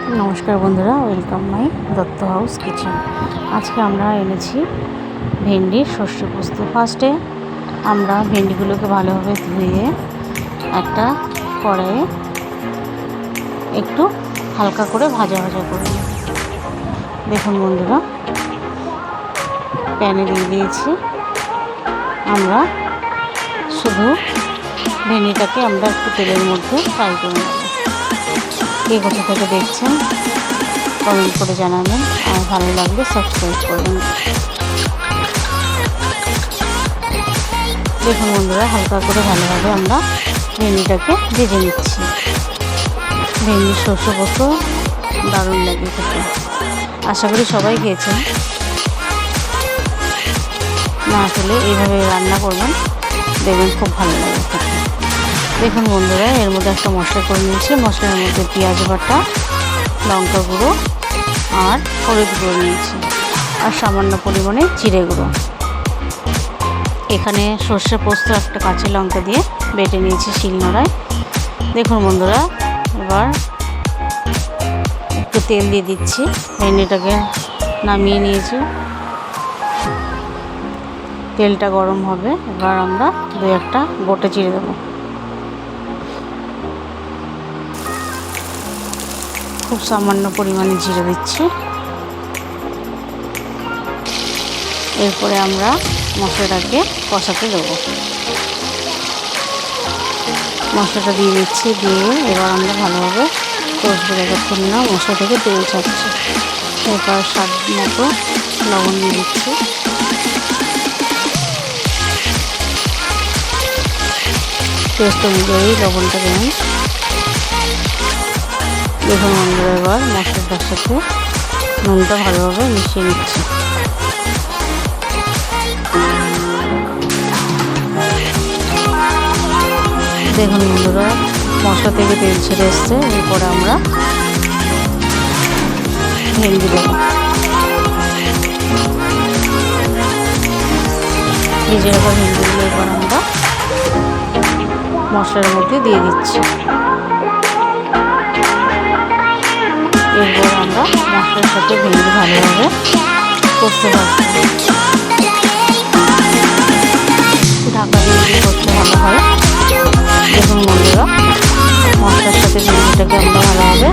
नमस्कार बंधुरा welcome my Dutta house kitchen. आज के आमरा এনেছি भेंडिर शस्य पोस्त। फार्स्टे आमरा भेंडिगुलोके भालोभाबे धुए একটা কড়াইয়ে একটু হালকা করে ভাজা ভাজা করে নেব। দেখুন বন্ধুরা, প্যানে দিয়ে দিয়েছি। আমরা শুধু ভেন্ডিটাকে আমরা একটু তেলের মধ্যে ফ্রাই করে নেব। কে কোথা থেকে দেখছেন কমেন্ট করে জানাবেন, আর ভালো লাগলে সাবস্ক্রাইব করবেন। দেখুন বন্ধুরা, হালকা করে ভালোভাবে আমরা ভেন্ডিটাকে ভেজে নিচ্ছি। ভেন্ডির শস্য পোস্ত দারুণ লাগে খেতে। আশা করি সবাই খেয়েছেন। না আসলে এইভাবে রান্না করবেন, দেখবেন খুব ভালো লাগে খেতে। দেখুন বন্ধুরা, এর মধ্যে একটা মশলা করে নিয়েছি। মশলার মধ্যে পেঁয়াজ বাটা, লঙ্কা গুঁড়ো আর হলুদ গুঁড়ো নিয়েছি, আর সামান্য পরিমাণে জিরে গুঁড়ো। এখানে সর্ষে পোস্ত একটা কাঁচা লঙ্কা দিয়ে বেটে নিয়েছি শিলনোড়ায়। দেখুন বন্ধুরা, এবার একটু তেল দিয়ে দিচ্ছি। ভেন্ডিটাকে নামিয়ে নিয়েছি, তেলটা গরম হবে। এবার আমরা দু একটা গোটা জিরে দেবো। খুব সামান্য পরিমাণে জিরে দিচ্ছি। এরপরে আমরা মশলাটাকে কষাতে দেবো। মশলাটা দিয়ে দিচ্ছি, দিয়ে এবার আমরা ভালোভাবে কষবো যতক্ষণ না মশলা থেকে তেল ছাড়ছে। এরপর স্বাদ মতো লবণ দিয়ে দিচ্ছি। টেস্ট অনুযায়ী লবণটা দেবেন। দেখুন বন্ধুরা, এবার মশলাটার সাথে নুনটা ভালোভাবে মিশিয়ে নিচ্ছি। দেখুন বন্ধুরা, মশলা থেকে তেল ছেড়ে এসছে। এরপরে আমরা ভেন্ডি দেবো। ভেজে রাখা ভেন্ডিগুলো এবার আমরা মশলার মধ্যে দিয়ে দিচ্ছি। এরপর আমরা মশলার সাথে ভেন্ডি ভালোভাবে কষতে থাকবো। ঢাকা দিয়ে করতে ভালো হয়। দেখুন বন্ধুরা, মশলার সাথে ভেন্ডিটাকে আমরা ভালোভাবে